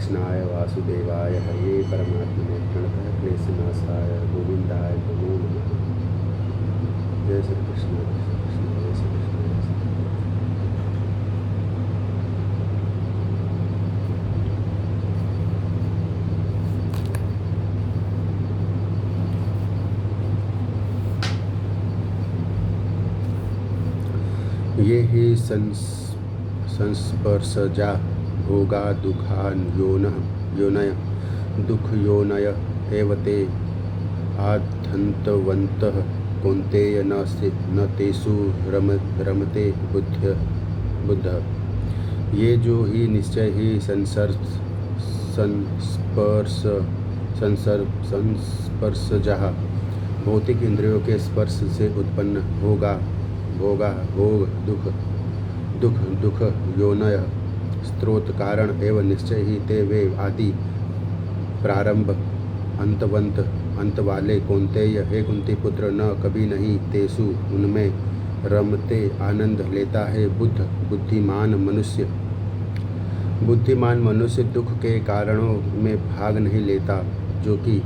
कृष्णाय वासुदेवाय हरे परमात्मने प्रणतः क्लेशनाशाय गोविंदाय नमो नमः। जय श्री कृष्ण, जय श्री कृष्ण, जय श्री कृष्ण, जय श्री कृष्ण। ये ही संस्पर्शजा भोगा योनय दुःखयोनय एव ते आधन्तवन्तः कौन्तेय न तेषु रमते बुद्ध। ये जो ही निश्चय ही संस्पर्शजा भौतिक इंद्रियों के स्पर्श से उत्पन्न भोग दुख योनय स्त्रोत कारण एवं निश्चय ही ते वे आदि प्रारंभ अंत वाले कौन्तेय हे कुंती पुत्र न कभी नहीं तेसु उनमें रमते आनंद लेता है बुद्धिमान मनुष्य दुख के कारणों में भाग नहीं लेता जो कि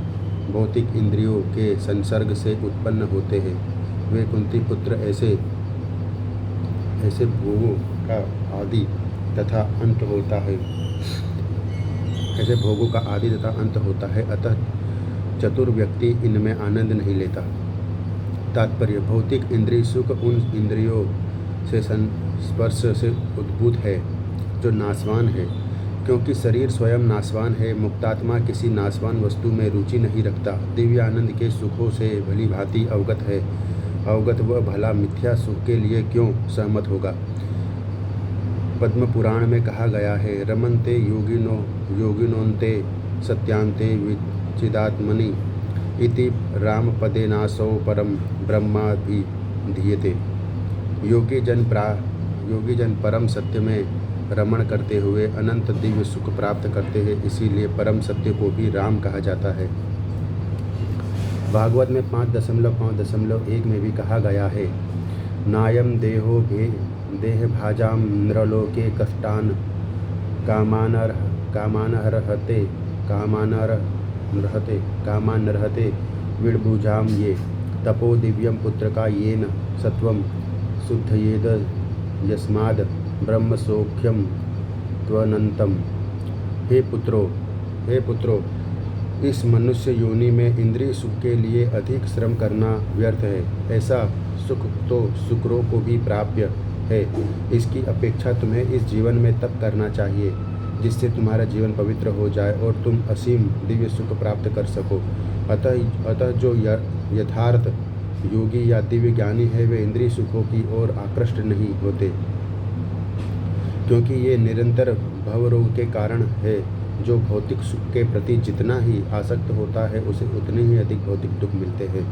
भौतिक इंद्रियों के संसर्ग से उत्पन्न होते हैं। वे कुंती पुत्र ऐसे भोगों का आदि तथा अंत होता है, ऐसे भोगों का आदि तथा अंत होता है, अतः चतुर व्यक्ति इनमें आनंद नहीं लेता। तात्पर्य, भौतिक इंद्रिय सुख उन इंद्रियों से संस्पर्श से उद्भूत है जो नाशवान है, क्योंकि शरीर स्वयं नाशवान है। मुक्तात्मा किसी नाशवान वस्तु में रुचि नहीं रखता। दिव्य आनंद के सुखों से भली भांति अवगत वह भला मिथ्या सुख के लिए क्यों सहमत होगा। पद्म पुराण में कहा गया है, रमन्ते योगिनोन्ते सत्यांते विचिदात्मनि इति रामपदेनासौ परम ब्रह्माभिधीयते। योगी जन परम सत्य में रमण करते हुए अनंत दिव्य सुख प्राप्त करते हैं, इसीलिए परम सत्य को भी राम कहा जाता है। भागवत में 5.5.1 में भी कहा गया है, नायम देहो देह भाजाम नृलोके कष्टान कामान रहते विड़भुजाम ये तपो दिव्यम पुत्र का येन सत्वम शुद्धयेद यस्माद ब्रह्म सौख्यम त्वनंतम। हे पुत्रो, इस मनुष्य योनि में इंद्रिय सुख के लिए अधिक श्रम करना व्यर्थ है। ऐसा सुख तो शुक्रों को भी प्राप्य है। इसकी अपेक्षा तुम्हें इस जीवन में तप करना चाहिए, जिससे तुम्हारा जीवन पवित्र हो जाए और तुम असीम दिव्य सुख प्राप्त कर सको। अतः जो यथार्थ योगी या दिव्य ज्ञानी है, वे इंद्रिय सुखों की ओर आकृष्ट नहीं होते, क्योंकि ये निरंतर भवरोग के कारण है। जो भौतिक सुख के प्रति जितना ही आसक्त होता है, उसे उतने ही अधिक भौतिक दुख मिलते हैं।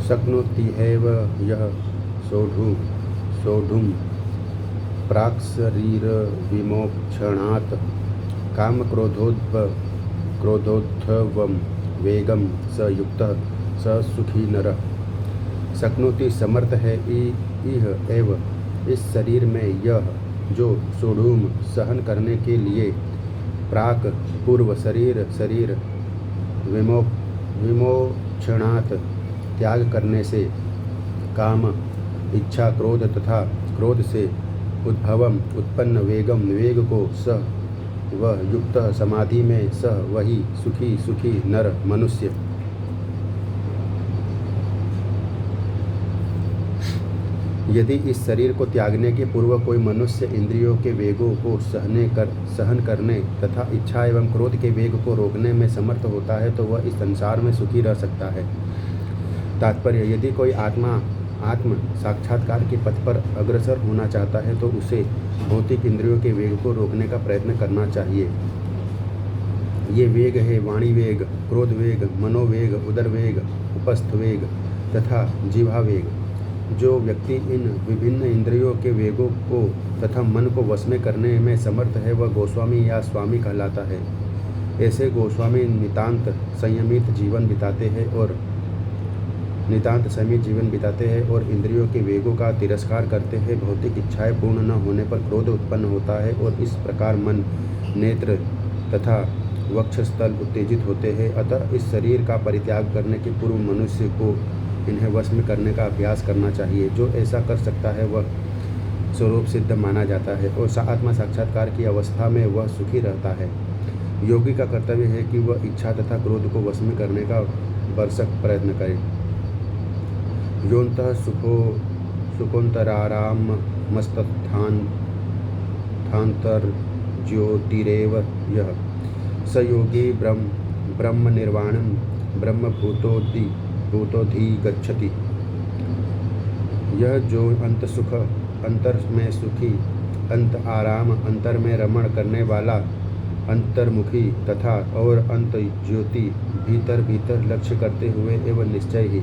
शक्नोति एव यः सोढुं प्राक्शरीरविमोक्षणात् क्रोधोद्भवं वेगं स युक्तः स सुखी नरः। शक्नोति समर्थ है इह एव इस शरीर में यह जो सोढुम सहन करने के लिए प्राक पूर्व शरीर विमोक्षणात् त्याग करने से काम इच्छा क्रोध तथा क्रोध से उद्भवम उत्पन्न वेग को सह वह युक्त समाधि में सह वही सुखी नर मनुष्य। यदि इस शरीर को त्यागने के पूर्व कोई मनुष्य इंद्रियों के वेगों को सहन करने तथा इच्छा एवं क्रोध के वेग को रोकने में समर्थ होता है तो वह इस संसार में सुखी रह सकता है। तात्पर्य, यदि कोई आत्म साक्षात्कार के पथ पर अग्रसर होना चाहता है तो उसे भौतिक इंद्रियों के वेग को रोकने का प्रयत्न करना चाहिए। ये वेग है वाणी वेग, क्रोध वेग, मनोवेग, उदर वेग, उपस्थ वेग तथा जिह्वा वेग। जो व्यक्ति इन विभिन्न इंद्रियों के वेगों को तथा मन को वश में करने में समर्थ है वह गोस्वामी या स्वामी कहलाता है। ऐसे गोस्वामी नितांत संयमित जीवन बिताते हैं और इंद्रियों के वेगों का तिरस्कार करते हैं। भौतिक इच्छाएं पूर्ण न होने पर क्रोध उत्पन्न होता है और इस प्रकार मन, नेत्र तथा वक्षस्थल उत्तेजित होते हैं। अतः इस शरीर का परित्याग करने के पूर्व मनुष्य को इन्हें वश में करने का अभ्यास करना चाहिए। जो ऐसा कर सकता है वह स्वरूप सिद्ध माना जाता है और आत्मा साक्षात्कार की अवस्था में वह सुखी रहता है। योगी का कर्तव्य है कि वह इच्छा तथा क्रोध को वश में करने का भरसक प्रयत्न करे। योऽन्तः सुखोऽन्तराराममस्तथान्तर्ज्योतिरेव यः स योगी ब्रह्मनिर्वाणं ब्रह्मभूतोऽधिगच्छति। यह जो अंत सुख, अंतर में सुखी, अंत आराम, अंतर में रमण करने वाला, अंतर्मुखी तथा और अंत ज्योति भीतर लक्ष्य करते हुए एवं निश्चय ही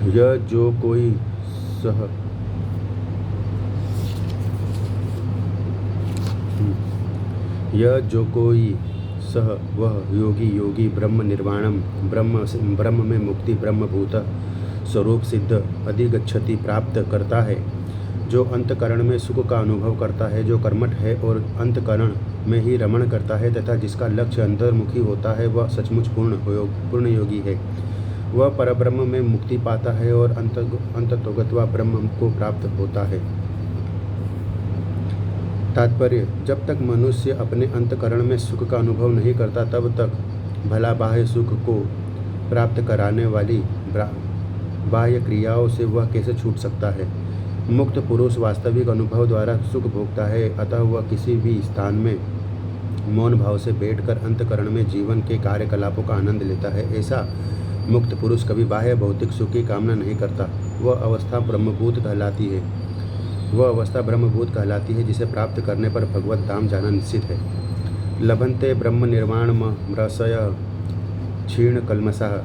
यह जो कोई सह वह योगी ब्रह्म निर्वाणम ब्रह्म में मुक्ति ब्रह्मभूत स्वरूप सिद्ध अधिगच्छति प्राप्त करता है। जो अंतकरण में सुख का अनुभव करता है, जो कर्मठ है और अंतकरण में ही रमण करता है तथा जिसका लक्ष्य अंतर्मुखी होता है वह सचमुच पूर्ण योगी है। वह परब्रह्म में मुक्ति पाता है और अंततोगत्वा ब्रह्म को प्राप्त होता है। तात्पर्य, जब तक मनुष्य अपने अंतकरण में सुख का अनुभव नहीं करता तब तक भला बाह्य सुख को प्राप्त कराने वाली बाह्य क्रियाओं से वह कैसे छूट सकता है। मुक्त पुरुष वास्तविक अनुभव द्वारा सुख भोगता है। अतः वह किसी भी स्थान में मौन भाव से बैठकर अंतकरण में जीवन के कार्यकलापों का आनंद लेता है। ऐसा मुक्त पुरुष कभी बाह्य भौतिक सुख की कामना नहीं करता। वह अवस्था ब्रह्मभूत कहलाती है जिसे प्राप्त करने पर भगवत धाम जाना निश्चित है। लभन्ते ब्रह्म निर्वाणमरसय क्षीण कल्मषः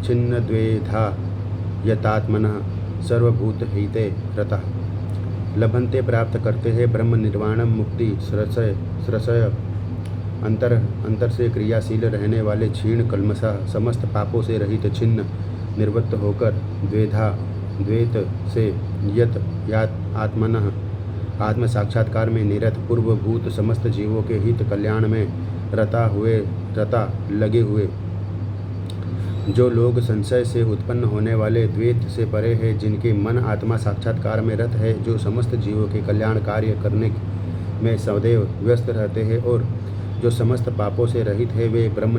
छिन्न द्वेधा यतात्मनः सर्वभूतहिते रतः। लभन्ते प्राप्त करते हैं ब्रह्म निर्वाणम मुक्ति श्रसय अंतर से क्रियाशील रहने वाले क्षीण कल्मषः समस्त पापों से रहित छिन्न निर्वृत्त होकर द्वैत से यत आत्मनः आत्म साक्षात्कार में निरत पूर्वभूत समस्त जीवों के हित कल्याण में रता लगे हुए। जो लोग संशय से उत्पन्न होने वाले द्वैत से परे हैं, जिनके मन आत्मा साक्षात्कार में रत है, जो समस्त जीवों के कल्याण कार्य करने में सदैव व्यस्त रहते हैं और जो समस्त पापों से रहित है, वे ब्रह्म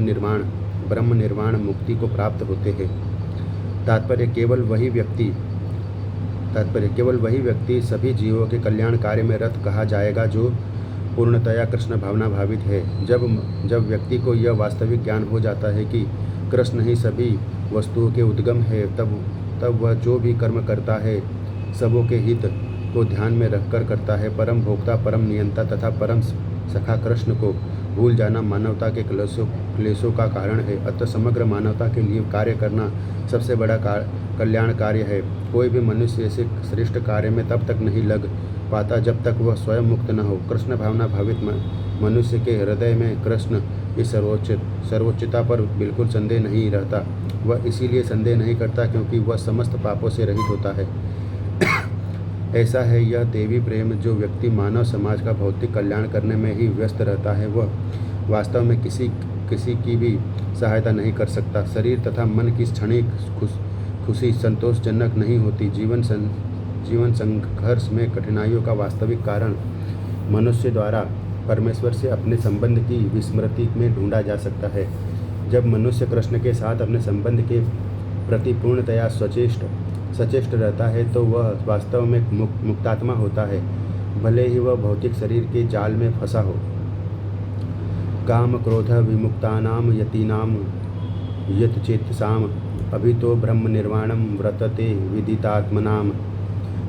निर्वाण मुक्ति को प्राप्त होते हैं। तात्पर्य, केवल वही व्यक्ति सभी जीवों के कल्याण कार्य में रत कहा जाएगा जो पूर्णतया कृष्ण भावना भावित है। जब व्यक्ति को यह वास्तविक ज्ञान हो जाता है कि कृष्ण ही सभी वस्तुओं के उद्गम है, तब वह जो भी कर्म करता है सबों के हित को ध्यान में रखकर करता है। परम भोक्ता, परम नियंता तथा परम सखा कृष्ण को भूल जाना मानवता के क्लेशों का कारण है। अतः समग्र मानवता के लिए कार्य करना सबसे बड़ा कल्याण कार्य है। कोई भी मनुष्य ऐसे श्रेष्ठ कार्य में तब तक नहीं लग पाता जब तक वह स्वयं मुक्त न हो। कृष्ण भावना भावित मनुष्य के हृदय में कृष्ण की सर्वोच्चता पर बिल्कुल संदेह नहीं रहता। वह इसीलिए संदेह नहीं करता क्योंकि वह समस्त पापों से रहित होता है। ऐसा है यह देवी प्रेम। जो व्यक्ति मानव समाज का भौतिक कल्याण करने में ही व्यस्त रहता है, वह वास्तव में किसी की भी सहायता नहीं कर सकता। शरीर तथा मन की क्षणिक खुशी संतोषजनक नहीं होती। जीवन संघर्ष में कठिनाइयों का वास्तविक कारण मनुष्य द्वारा परमेश्वर से अपने संबंध की विस्मृति में ढूंढा जा सकता है। जब मनुष्य कृष्ण के साथ अपने संबंध के प्रति पूर्णतया सचेष्ट रहता है तो वह वास्तव में मुक्तात्मा होता है, भले ही वह भौतिक शरीर के जाल में फंसा हो। काम क्रोध विमुक्तानाम यतीनाम यतचेतसाम अभितो ब्रह्म निर्वाणम व्रतते विदितात्मनाम।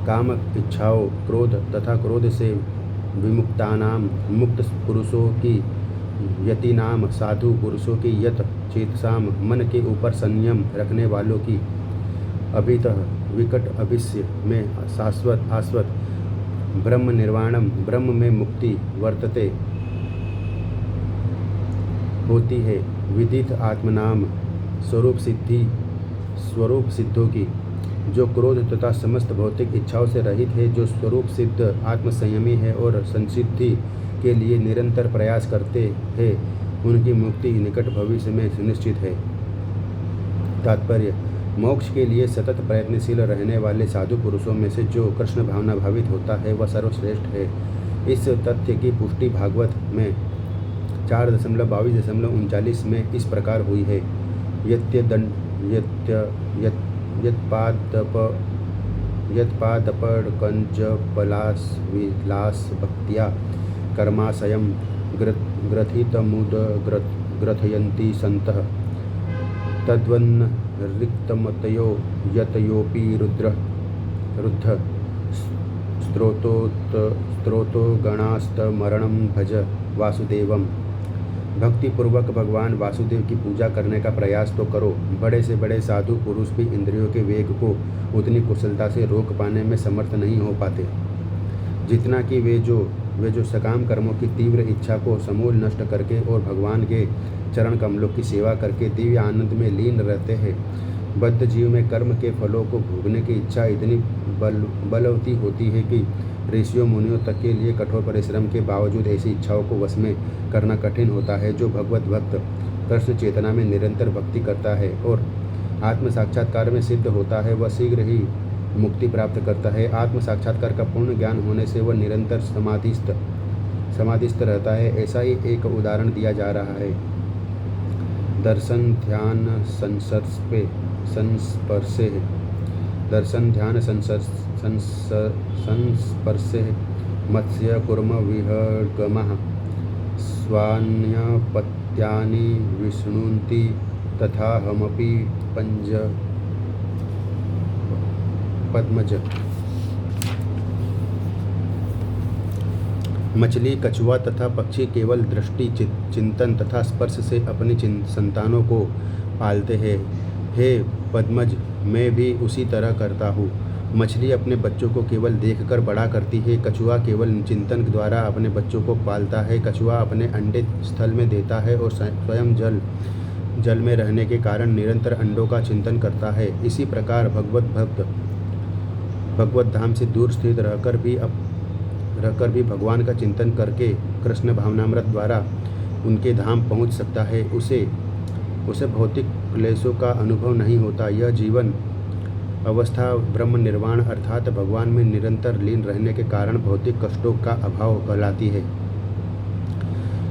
काम इच्छाओं, क्रोध तथा क्रोध से विमुक्तानाम मुक्त पुरुषों की, यतीनाम साधु पुरुषों की, यत चेतसाम मन के ऊपर संयम रखने वालों की, अभितः विकट भविष्य में शाश्वत ब्रह्म निर्वाणम ब्रह्म में मुक्ति वर्तते होती है, विदित आत्मनाम स्वरूप सिद्धों की। जो क्रोध तथा समस्त भौतिक इच्छाओं से रहित है, जो स्वरूप सिद्ध आत्मसंयमी है और संसिद्धि के लिए निरंतर प्रयास करते हैं, उनकी मुक्ति निकट भविष्य में सुनिश्चित है। तात्पर्य: मोक्ष के लिए सतत प्रयत्नशील रहने वाले साधु पुरुषों में से जो कृष्ण भावना भावित होता है वह सर्वश्रेष्ठ है। इस तथ्य की पुष्टि भागवत में 4.22.39 में इस प्रकार हुई है। यत्पादपकंज पलास विलास भक्तिया कर्माशयम ग्रथितमुद ग्रथयन्ति सन्तः तद्वन्न रिक्तमतयो यतयोपि रुद्ध स्त्रोतो गणास्तमरणं भज वासुदेवम। भक्तिपूर्वक भगवान वासुदेव की पूजा करने का प्रयास तो करो। बड़े से बड़े साधु पुरुष भी इंद्रियों के वेग को उतनी कुशलता से रोक पाने में समर्थ नहीं हो पाते जितना कि वे जो सकाम कर्मों की तीव्र इच्छा को समूल नष्ट करके और भगवान के चरण कमलों की सेवा करके दिव्य आनंद में लीन रहते हैं। बद्ध जीव में कर्म के फलों को भोगने की इच्छा इतनी बलवती होती है कि ऋषियों मुनियों तक के लिए कठोर परिश्रम के बावजूद ऐसी इच्छाओं को वश में करना कठिन होता है। जो भगवत भक्त कृष्ण चेतना में निरंतर भक्ति करता है और आत्म साक्षात्कार में सिद्ध होता है, वह शीघ्र ही मुक्ति प्राप्त करता है। आत्म साक्षात्कार का पूर्ण ज्ञान होने से वह निरंतर समाधिस्थ रहता है। ऐसा ही एक उदाहरण दिया जा रहा है। दर्शन ध्यान संस्पर्शे मत्स्य कुर्म विहर्गमः स्वान्यपत्यानि विष्णुन्ति तथा हमपि पद्मज। मछली, कछुआ तथा पक्षी केवल दृष्टि, चिंतन तथा स्पर्श से अपनी संतानों को पालते हैं। हे पद्मज, मैं भी उसी तरह करता हूँ। मछली अपने बच्चों को केवल देखकर बड़ा करती है। कछुआ केवल चिंतन द्वारा अपने बच्चों को पालता है। कछुआ अपने अंडे स्थल में देता है और स्वयं जल में रहने के कारण निरंतर अंडों का चिंतन करता है। इसी प्रकार भगवत भक्त भगवत धाम से दूर स्थित रहकर भी भगवान का चिंतन करके कृष्ण भावनामृत द्वारा उनके धाम पहुंच सकता है। उसे भौतिक क्लेशों का अनुभव नहीं होता। यह जीवन अवस्था ब्रह्म निर्वाण अर्थात भगवान में निरंतर लीन रहने के कारण भौतिक कष्टों का अभाव कहलाती है।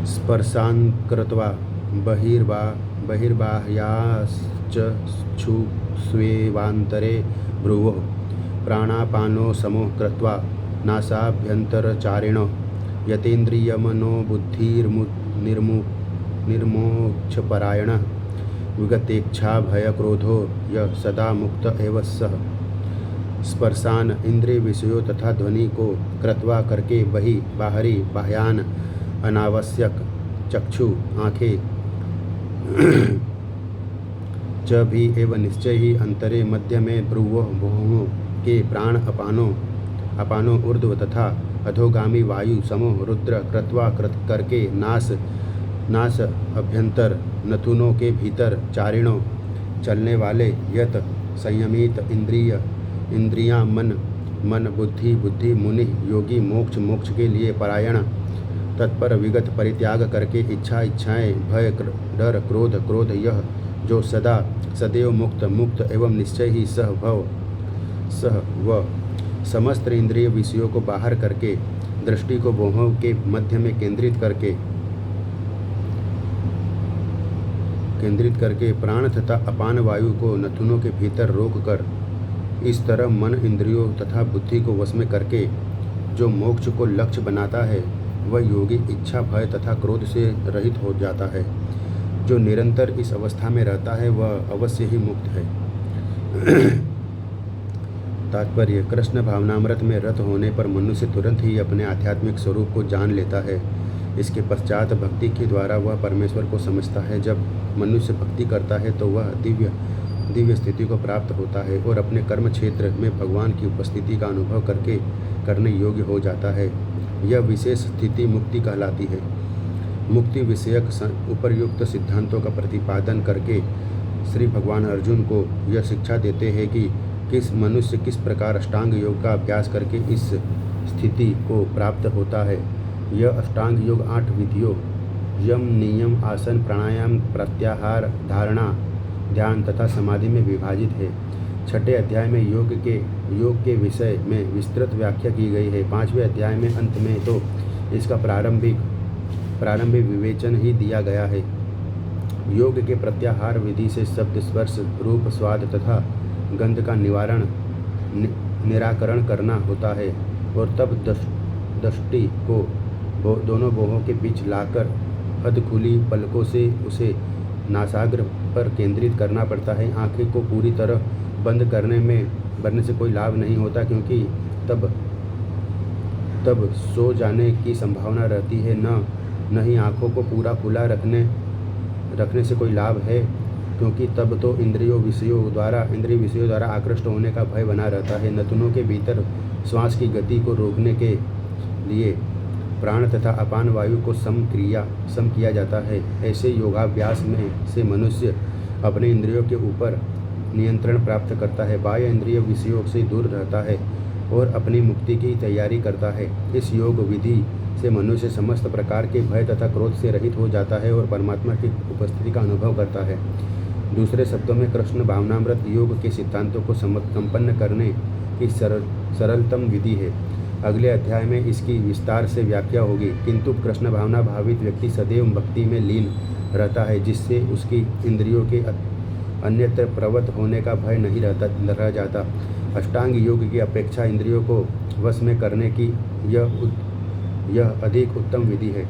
स्पर्शान् कृत्वा बहिर्बाह्याश्चक्षुस्वेवान्तरे भ्रुवोः प्राणापानो समो कृत्वा नासाभ्यन्तरचारिणो यतेन्द्रिय मनोबुद्धिर्मु निर्मोक्षपरायणः विगतेच्छा भय क्रोधो यः सदा मुक्त एव सः। स्पर्शान इंद्रिय विषयों तथा ध्वनि को कृत्वा करके वही बाहरी बाह्यान अनावश्यक चक्षु आँखें च भी एवं निश्चय ही अंतरे मध्य में भ्रुवों भुवों के प्राण अपानो ऊर्ध्व तथा अधोगामी वायु समो रुद्र कृत्वा करके नास अभ्यंतर नथुनों के भीतर चारिणों चलने वाले यत संयमित इंद्रियां मन बुद्धि मुनि योगी मोक्ष के लिए परायण तत्पर विगत परित्याग करके इच्छाएं भय डर क्रोध यह जो सदैव मुक्त एवं निश्चय ही सह व समस्त इंद्रिय विषयों को बाहर करके दृष्टि को भौहों के मध्य में केंद्रित करके प्राण तथा अपान वायु को नथुनों के भीतर रोक कर इस तरह मन इंद्रियों तथा बुद्धि को वश में करके जो मोक्ष को लक्ष्य बनाता है वह योगी इच्छा भय तथा क्रोध से रहित हो जाता है। जो निरंतर इस अवस्था में रहता है वह अवश्य ही मुक्त है। तात्पर्य कृष्ण भावनामृत में रत होने पर मनुष्य तुरंत ही अपने आध्यात्मिक स्वरूप को जान लेता है। इसके पश्चात भक्ति के द्वारा वह परमेश्वर को समझता है। जब मनुष्य भक्ति करता है तो वह दिव्य स्थिति को प्राप्त होता है और अपने कर्म क्षेत्र में भगवान की उपस्थिति का अनुभव करने योग्य हो जाता है। यह विशेष स्थिति मुक्ति कहलाती है। मुक्ति विषयक उपर्युक्त सिद्धांतों का प्रतिपादन करके श्री भगवान अर्जुन को यह शिक्षा देते हैं कि मनुष्य किस प्रकार अष्टांग योग का अभ्यास करके इस स्थिति को प्राप्त होता है। यह अष्टांग योग 8 विधियों यम नियम आसन प्राणायाम प्रत्याहार धारणा ध्यान तथा समाधि में विभाजित है। छठे अध्याय में योग के विषय में विस्तृत व्याख्या की गई है। 5वें अध्याय में अंत में तो इसका प्रारंभिक विवेचन ही दिया गया है। योग के प्रत्याहार विधि से शब्द स्पर्श रूप स्वाद तथा गंध का निराकरण करना होता है और तब दृष्टि को दोनों भौहों के बीच लाकर अध खुली पलकों से उसे नासाग्र पर केंद्रित करना पड़ता है। आंखें को पूरी तरह बंद करने से कोई लाभ नहीं होता, क्योंकि तब सो जाने की संभावना रहती है। न ही आंखों को पूरा खुला रखने से कोई लाभ है, क्योंकि तब तो इंद्रिय विषयों द्वारा आकृष्ट होने का भय बना रहता है। नथुनों के भीतर श्वास की गति को रोकने के लिए प्राण तथा अपान वायु को सम किया जाता है। ऐसे योगाभ्यास में से मनुष्य अपने इंद्रियों के ऊपर नियंत्रण प्राप्त करता है, बाह्य इंद्रिय विषयों से दूर रहता है और अपनी मुक्ति की तैयारी करता है। इस योग विधि से मनुष्य समस्त प्रकार के भय तथा क्रोध से रहित हो जाता है और परमात्मा की उपस्थिति का अनुभव करता है। दूसरे शब्दों में कृष्ण भावनामृत योग के सिद्धांतों को संपन्न करने की सरलतम विधि है। अगले अध्याय में इसकी विस्तार से व्याख्या होगी, किंतु कृष्ण भावना भावित व्यक्ति सदैव भक्ति में लीन रहता है, जिससे उसकी इंद्रियों के अन्यत्र प्रवृत्त होने का भय नहीं रह जाता। अष्टांग योग की अपेक्षा इंद्रियों को वश में करने की यह अधिक उत्तम विधि है।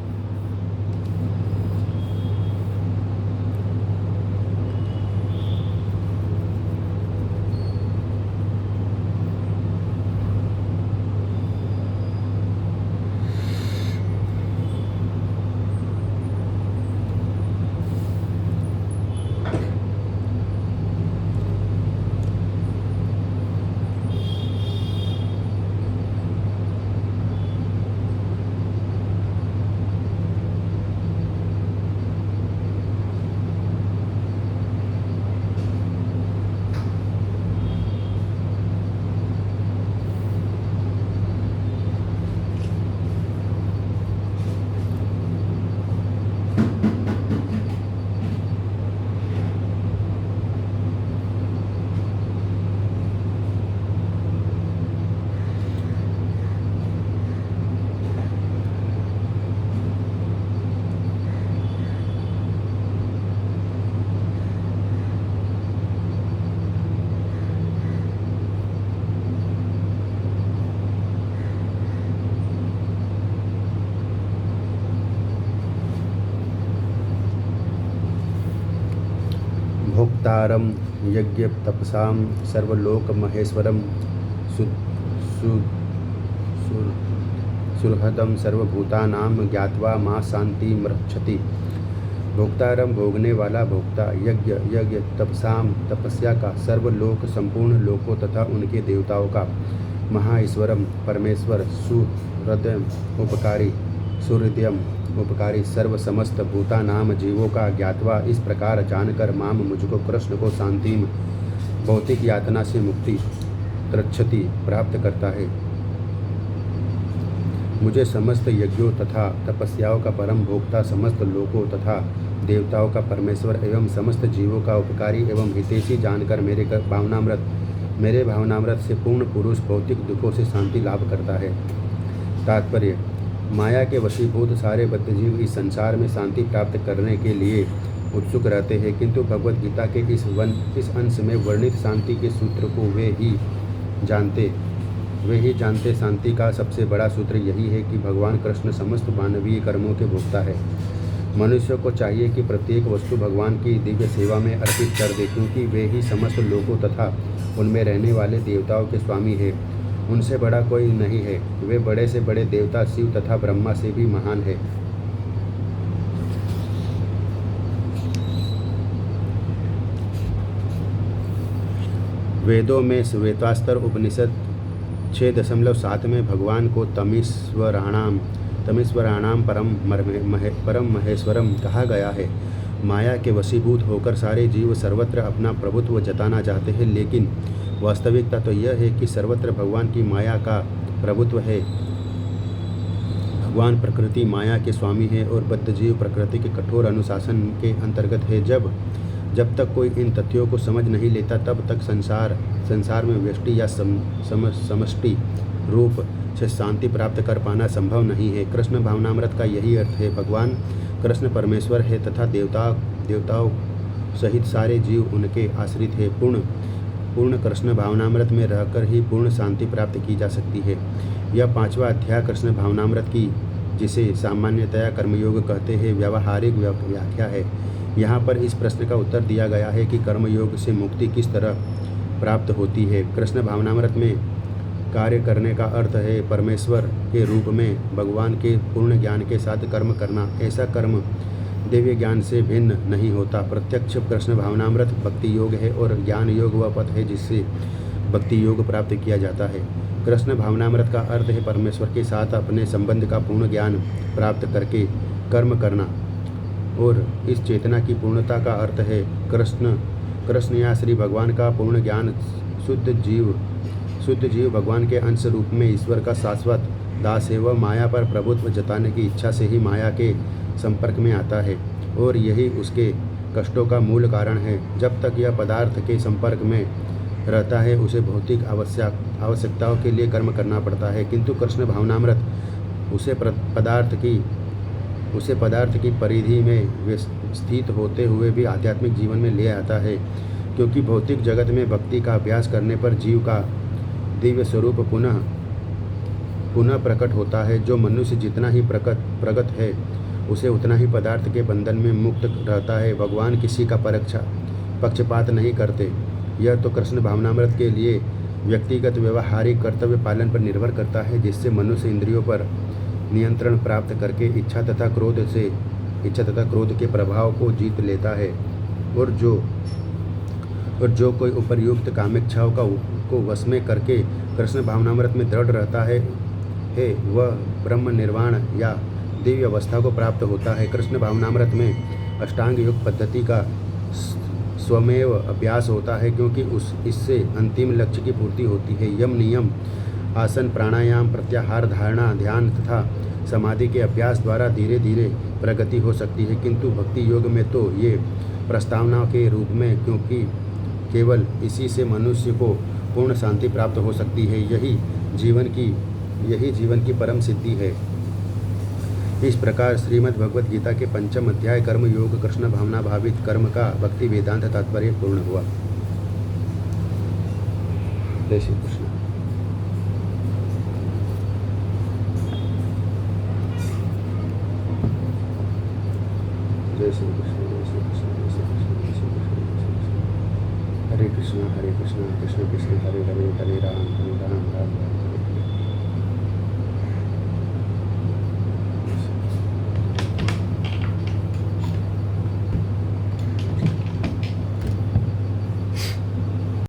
भोक्तारं यज्ञ तपसां सर्वलोक महेश्वरम सुहृदं सर्वभूतानां ज्ञात्वा मां शांतिं रक्षति। भोक्तारम भोगने वाला, भोक्ता, यज्ञ यज्ञ, तपसाम तपस्या का, सर्वलोक संपूर्ण लोकों तथा उनके देवताओं का, महाईश्वरम परमेश्वर, सुहृदय उपकारी, सुहृदयम उपकारी, सर्व समस्त भूता नाम जीवों का, ज्ञातवा इस प्रकार जानकर, माम मुझको कृष्ण को शांतिम भौतिक यातना से मुक्ति, त्रच्छति प्राप्त करता है। मुझे समस्त यज्ञों तथा तपस्याओं का परम भोक्ता, समस्त लोकों तथा देवताओं का परमेश्वर एवं समस्त जीवों का उपकारी एवं हितैषी जानकर मेरे भावनामृत से पूर्ण पुरुष भौतिक दुखों से शांति लाभ करता है। तात्पर्य: माया के वशीभूत सारे बद्धजीव इस संसार में शांति प्राप्त करने के लिए उत्सुक रहते हैं, किंतु भगवद गीता के इस अंश में वर्णित शांति के सूत्र को वे ही जानते। शांति का सबसे बड़ा सूत्र यही है कि भगवान कृष्ण समस्त मानवीय कर्मों के भोक्ता है। मनुष्य को चाहिए कि प्रत्येक वस्तु भगवान की दिव्य सेवा में अर्पित कर दे, क्योंकि वे ही समस्त लोकों तथा उनमें रहने वाले देवताओं के स्वामी हैं। उनसे बड़ा कोई नहीं है। वे बड़े से बड़े देवता शिव तथा ब्रह्मा से भी महान है। वेदों में श्वेतास्त्र उपनिषद 6.7 में भगवान को तमीश्वराणाम परम महेश्वरम कहा गया है। माया के वशीभूत होकर सारे जीव सर्वत्र अपना प्रभुत्व जताना चाहते हैं, लेकिन वास्तविकता तो यह है कि सर्वत्र भगवान की माया का प्रभुत्व है। भगवान प्रकृति माया के स्वामी है और बद्धजीव प्रकृति के कठोर अनुशासन के अंतर्गत है। जब तक कोई इन तथ्यों को समझ नहीं लेता, तब तक संसार में व्यष्टि या समष्टि रूप से शांति प्राप्त कर पाना संभव नहीं है। कृष्ण भावनामृत का यही अर्थ है। भगवान कृष्ण परमेश्वर है तथा देवताओं सहित सारे जीव उनके आश्रित है। पूर्ण कृष्ण भावनामृत में रहकर ही पूर्ण शांति प्राप्त की जा सकती है। यह 5वां अध्याय कृष्ण भावनामृत की, जिसे सामान्यतया कर्मयोग कहते हैं, व्यावहारिक व्याख्या है। यहाँ पर इस प्रश्न का उत्तर दिया गया है कि कर्मयोग से मुक्ति किस तरह प्राप्त होती है। कृष्ण भावनामृत में कार्य करने का अर्थ है परमेश्वर के रूप में भगवान के पूर्ण ज्ञान के साथ कर्म करना। ऐसा कर्म दिव्य ज्ञान से भिन्न नहीं होता। प्रत्यक्ष कृष्ण भावनामृत भक्ति योग है और ज्ञान योग वह पथ है जिससे भक्ति योग प्राप्त किया जाता है। कृष्ण भावनामृत का अर्थ है परमेश्वर के साथ अपने संबंध का पूर्ण ज्ञान प्राप्त करके कर्म करना, और इस चेतना की पूर्णता का अर्थ है कृष्ण या श्री भगवान का पूर्ण ज्ञान। शुद्ध जीव भगवान के अंश रूप में ईश्वर का शाश्वत दास है। वह माया पर प्रभुत्व जताने की इच्छा से ही माया के संपर्क में आता है और यही उसके कष्टों का मूल कारण है। जब तक यह पदार्थ के संपर्क में रहता है, उसे भौतिक आवश्यकताओं के लिए कर्म करना पड़ता है, किंतु कृष्ण भावनामृत उसे पदार्थ की परिधि में स्थित होते हुए भी आध्यात्मिक जीवन में ले आता है, क्योंकि भौतिक जगत में भक्ति का अभ्यास करने पर जीव का दिव्य स्वरूप पुनः प्रकट होता है। जो मनुष्य जितना ही प्रगत है, उसे उतना ही पदार्थ के बंधन में मुक्त रहता है। भगवान किसी का पक्षपात नहीं करते। यह तो कृष्ण भावनामृत के लिए व्यक्तिगत व्यवहारिक कर्तव्य पालन पर निर्भर करता है, जिससे मनुष्य इंद्रियों पर नियंत्रण प्राप्त करके इच्छा तथा क्रोध के प्रभाव को जीत लेता है। और जो कोई उपर्युक्त कामेच्छाओं को वश में करके कृष्ण भावनामृत में दृढ़ रहता है, वह ब्रह्म निर्वाण या दिव्य अवस्था को प्राप्त होता है। कृष्ण भावनामृत में अष्टांग योग पद्धति का स्वमेव अभ्यास होता है, क्योंकि इससे अंतिम लक्ष्य की पूर्ति होती है। यम नियम, आसन, प्राणायाम, प्रत्याहार, धारणा, ध्यान तथा समाधि के अभ्यास द्वारा धीरे धीरे प्रगति हो सकती है, किंतु भक्ति योग में तो ये प्रस्तावना के रूप में, क्योंकि केवल इसी से मनुष्य को पूर्ण शांति प्राप्त हो सकती है। यही जीवन की परम सिद्धि है। इस प्रकार श्रीमद् भगवद गीता के 5वें अध्याय कर्म योग कृष्ण भावना भावित कर्म का भक्ति वेदांत तात्पर्य पूर्ण हुआ। जय श्री कृष्ण। जय श्री कृष्ण। जय श्री कृष्ण। जय श्री कृष्ण। जय श्री कृष्ण। कृष्ण कृष्ण कृष्ण हरे हरे हरे राम